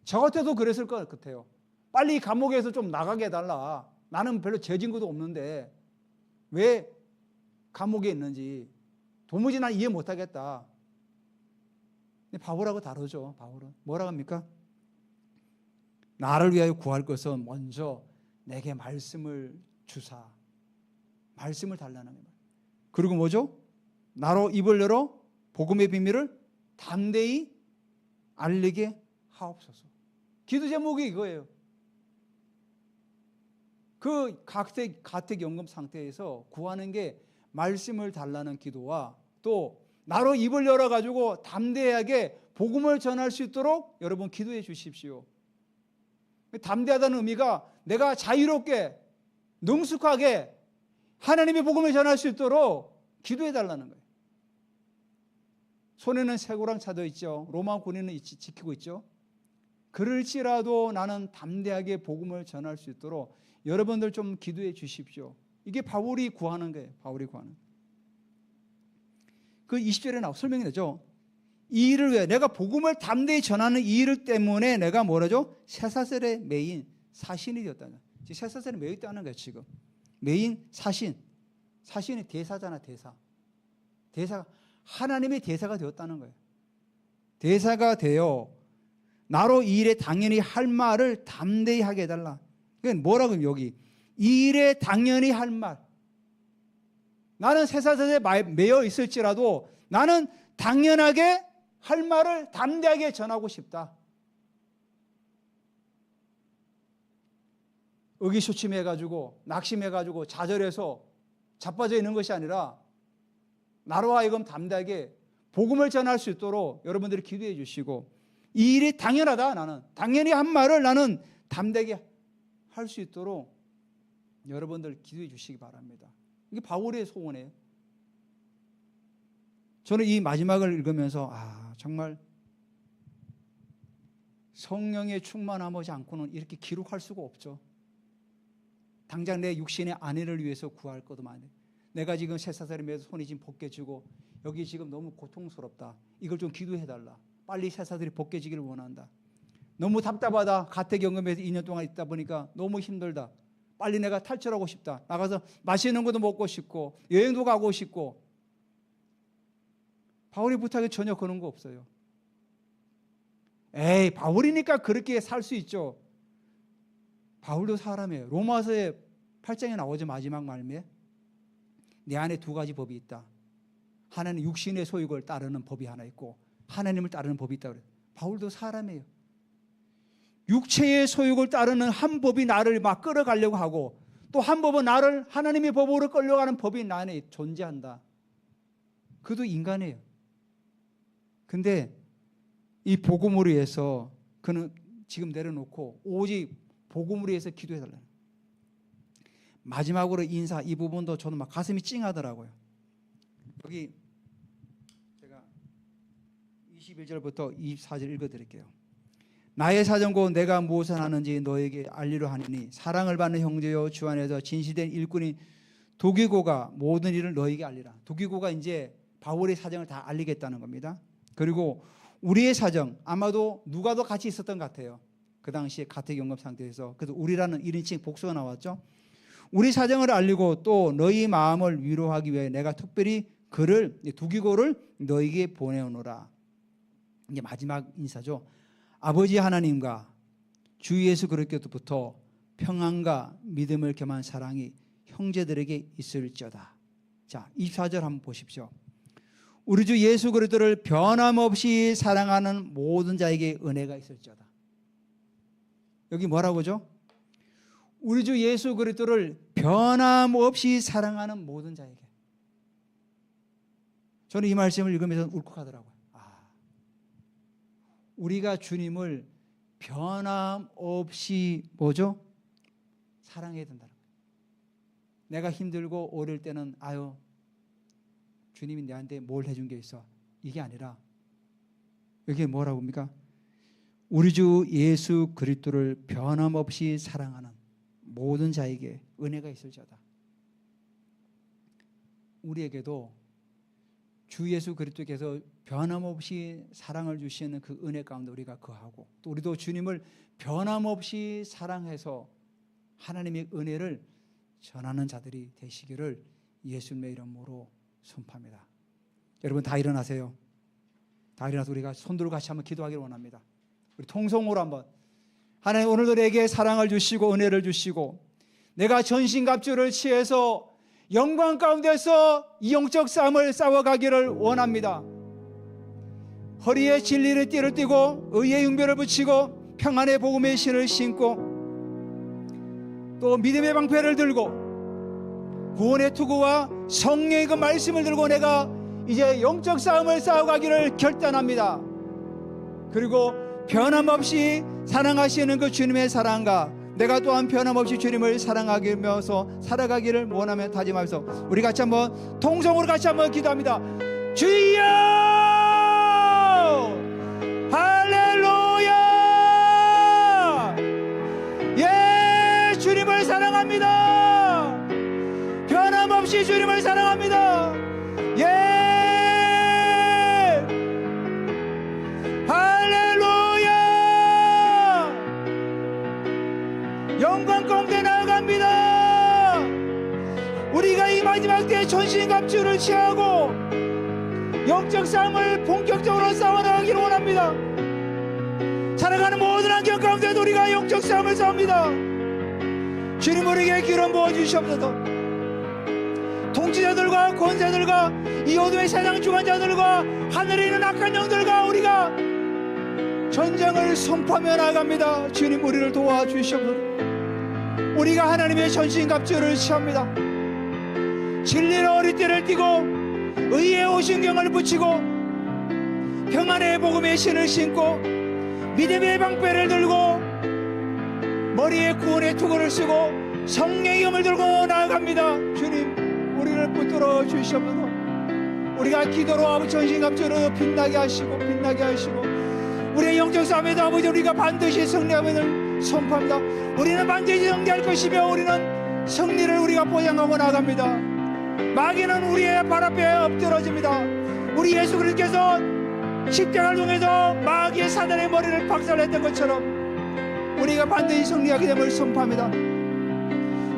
저 같아도 그랬을 것 같아요. 빨리 감옥에서 좀 나가게 해달라. 나는 별로 죄 진 것도 없는데 왜 감옥에 있는지 도무지 난 이해 못하겠다. 근데 바울하고 다르죠. 바울은 뭐라고 합니까? 나를 위하여 구할 것은 먼저 내게 말씀을 주사. 말씀을 달라는 거예요. 그리고 뭐죠? 나로 입을 열어 복음의 비밀을 담대히 알리게 하옵소서. 기도 제목이 이거예요. 그 가택 연금 상태에서 구하는 게 말씀을 달라는 기도와 또 나로 입을 열어가지고 담대하게 복음을 전할 수 있도록 여러분 기도해 주십시오. 담대하다는 의미가 내가 자유롭게 능숙하게 하나님의 복음을 전할 수 있도록 기도해 달라는 거예요. 손에는 쇠고랑 차도 있죠. 로마 군인은 지키고 있죠. 그럴지라도 나는 담대하게 복음을 전할 수 있도록 여러분들 좀 기도해 주십시오. 이게 바울이 구하는 거예요. 바울이 구하는. 그 20절에 설명이 되죠. 이 일을 위해 내가 복음을 담대히 전하는 이 일 때문에 내가 뭐라죠? 쇠사슬에 매인 사신이 되었다는 거예요. 쇠사슬에 매여 있다는 거예요. 지금 매인 사신. 사신이 대사잖아. 대사 하나님의 대사가 되었다는 거예요. 대사가 되어 나로 이 일에 당연히 할 말을 담대히 하게 해달라. 그러니까 뭐라고 여기 이 일에 당연히 할 말. 나는 쇠사슬에 매여 있을지라도 나는 당연하게 할 말을 담대하게 전하고 싶다. 의기소침해가지고 낙심해가지고 좌절해서 자빠져 있는 것이 아니라 나로 하여금 담대하게 복음을 전할 수 있도록 여러분들이 기도해 주시고 이 일이 당연하다. 나는 당연히 한 말을 나는 담대하게 할 수 있도록 여러분들 기도해 주시기 바랍니다. 이게 바울의 소원이에요. 저는 이 마지막을 읽으면서 정말 성령의 충만함하지 않고는 이렇게 기록할 수가 없죠. 당장 내 육신의 아내를 위해서 구할 것도 많이. 내가 지금 쇠사슬에 매서 손이 지금 벗겨지고 여기 지금 너무 고통스럽다. 이걸 좀 기도해달라. 빨리 쇠사슬이 벗겨지기를 원한다. 너무 답답하다. 가택연금에서 2년 동안 있다 보니까 너무 힘들다. 빨리 내가 탈출하고 싶다. 나가서 맛있는 것도 먹고 싶고 여행도 가고 싶고. 바울이 부탁에 전혀 그런 거 없어요. 에이, 바울이니까 그렇게 살 수 있죠. 바울도 사람이에요. 로마서의 8장에 나오죠. 마지막 말미에 내 안에 두 가지 법이 있다. 하나는 육신의 소욕을 따르는 법이 하나 있고 하나님을 따르는 법이 있다 그래요. 바울도 사람이에요. 육체의 소욕을 따르는 한 법이 나를 막 끌어가려고 하고 또 한 법은 나를 하나님의 법으로 끌려가는 법이 나 안에 존재한다. 그도 인간이에요. 근데 이 복음을 위해서 그는 지금 내려놓고 오직 복음을 위해서 기도해달라는. 마지막으로 인사 이 부분도 저는 막 가슴이 찡하더라고요. 여기 제가 21절부터 24절 읽어드릴게요. 나의 사정 곧 내가 무엇을 하는지 너에게 알리려 하니니 사랑을 받는 형제요 주 안에서 진실된 일꾼인 도기고가 모든 일을 너에게 알리라. 도기고가 이제 바울의 사정을 다 알리겠다는 겁니다. 그리고 우리의 사정 아마도 누가도 같이 있었던 것 같아요. 그 당시에 가택연금 상태에서. 그래서 우리라는 1인칭 복수가 나왔죠. 우리 사정을 알리고 또 너희 마음을 위로하기 위해 내가 특별히 그를 두기고를 너에게 보내오노라. 이게 마지막 인사죠. 아버지 하나님과 주 예수 그리스도부터 평안과 믿음을 겸한 사랑이 형제들에게 있을지어다. 자, 24절 한번 보십시오. 우리 주 예수 그리스도를 변함없이 사랑하는 모든 자에게 은혜가 있을지어다. 여기 뭐라고죠? 우리 주 예수 그리스도를 변함없이 사랑하는 모든 자에게. 저는 이 말씀을 읽으면서 울컥하더라고요. 우리가 주님을 변함없이 뭐죠? 사랑해야 된다는 거예요. 내가 힘들고 어릴 때는 아유 주님이 내한테 뭘 해준 게 있어. 이게 아니라 여기 뭐라고 합니까? 우리 주 예수 그리스도를 변함없이 사랑하는 모든 자에게 은혜가 있을지어다. 우리에게도 주 예수 그리스도께서 변함없이 사랑을 주시는 그 은혜 가운데 우리가 거하고 또 우리도 주님을 변함없이 사랑해서 하나님의 은혜를 전하는 자들이 되시기를 예수님의 이름으로 선포합니다. 여러분 다 일어나세요. 다 일어나서 우리가 손들고 같이 한번 기도하기를 원합니다. 우리 통성으로 한번 하나님 오늘도 내게 사랑을 주시고 은혜를 주시고 내가 전신갑주를 취해서 영광 가운데서 이 영적 싸움을 싸워가기를 원합니다. 허리에 진리의 띠를 띠고 의의 융배를 붙이고 평안의 복음의 신을 신고 또 믿음의 방패를 들고 구원의 투구와 성령의 그 말씀을 들고 내가 이제 영적 싸움을 싸워가기를 결단합니다. 그리고 변함없이 사랑하시는 그 주님의 사랑과 내가 또한 변함없이 주님을 사랑하면서 살아가기를 원하며 다짐하면서 우리 같이 한번 통성으로 같이 한번 기도합니다. 주여 할렐루야. 예, 주님을 사랑합니다. 변함없이 주님을 사랑합니다. 예, 할렐루야. 영광 가운데 나아갑니다. 우리가 이 마지막 때에 전신갑주를 취하고 영적 싸움을 본격적으로 싸워나가기를 원합니다. 살아가는 모든 환경 가운데도 우리가 영적 싸움을 싸웁니다. 주님 우리에게 기름 부어주시옵소서. 통치자들과 권세들과 이 어둠의 세상 주관자들과 하늘에 있는 악한 영들과 우리가 전쟁을 선포하며 나아갑니다. 주님 우리를 도와주시옵소서. 우리가 하나님의 전신갑주를 취합니다. 진리의 허리띠를 띠고 의의 오신경을 붙이고 평안의 복음의 신을 신고 믿음의 방패를 들고 머리에 구원의 투구를 쓰고 성령의 힘을 들고 나아갑니다. 주님 우리를 붙들어 주시옵소서. 우리가 기도로 아버지 전신갑주로 빛나게 하시고 우리의 영적 싸움에도 아버지 우리가 반드시 승리함을 선포합니다. 우리는 반드시 승리할 것이며 우리는 승리를 우리가 보장하고 나갑니다. 마귀는 우리의 발 앞에 엎드러집니다. 우리 예수 그리스도께서 십자가를 통해서 마귀의 사단의 머리를 박살냈던 것처럼 우리가 반드시 승리하게 됨을 선포합니다.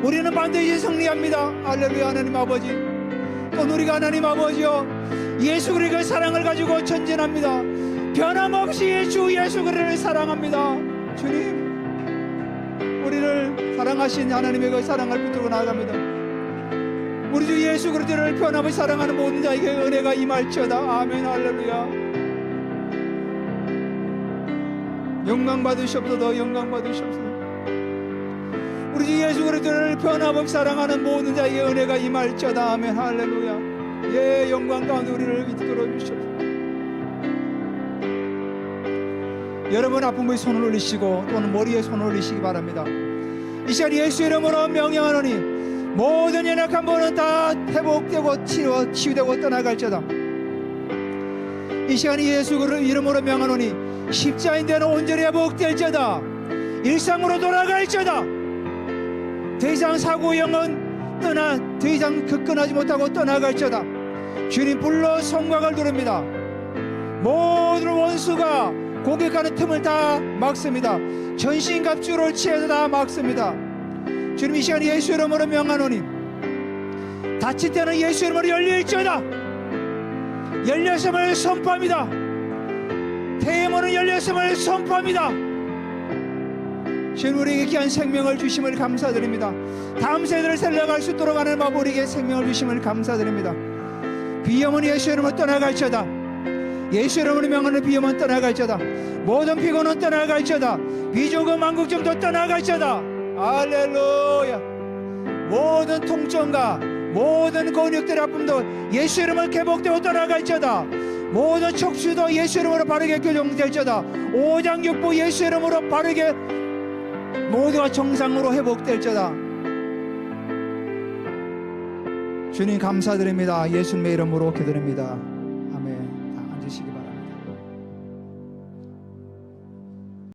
우리는 반드시 승리합니다. 할렐루야. 하나님 아버지, 또 우리가 하나님 아버지여 예수 그리스도의 사랑을 가지고 전진합니다. 변함없이 주 예수 그리스도를 사랑합니다. 주님, 우리를 사랑하신 하나님의 그 사랑을 붙들고 나아갑니다. 우리 주 예수 그리스도를 변함없이 사랑하는 모든 자에게 은혜가 임할지어다. 아멘. 할렐루야. 영광 받으시옵소서. 영광 받으시옵소서. 우리 주 예수 그리스도를 변함없이 사랑하는 모든 자에게 은혜가 임할지어다. 아멘. 할렐루야. 예, 영광 가운데 우리를 이끌어 주시옵소서. 여러분 아픔에 손을 올리시고 또는 머리에 손을 올리시기 바랍니다. 이 시간 예수 이름으로 명령하노니 모든 연약한 분은 다 회복되고 치유되고 떠나갈지어다. 이 시간 예수 이름으로 명하노니 십자인 데는 온전히 회복될지어다. 일상으로 돌아갈지어다. 더 이상 사고형은 더 이상 급근하지 못하고 떠나갈지어다. 주님 불러 성곽을 누릅니다. 모든 원수가 공격하는 틈을 다 막습니다. 전신갑주를 취해서 다 막습니다. 주님 이 시간 예수 이름으로 명하노니 닫힌 때는 예수 이름으로 열릴지어다. 열렸음을 선포합니다. 대문은 열렸음을 선포합니다. 주님 우리에게 귀한 생명을 주심을 감사드립니다. 다음 세대를 살려갈 수 있도록 하는 법 우리에게 생명을 주심을 감사드립니다. 비염은 예수 이름으로 떠나갈지어다. 예수 이름으로 명하는 비염은 떠나갈지어다. 모든 피곤은 떠나갈지어다. 비조금 만국점도 떠나갈지어다. 할렐루야. 모든 통증과 모든 근육들의 아픔도 예수 이름으로 회복되고 떠나갈지어다. 모든 척수도 예수 이름으로 바르게 교정될지어다. 오장육부 예수 이름으로 바르게 모두가 정상으로 회복될지어다. 주님 감사드립니다. 예수님의 이름으로 기도드립니다.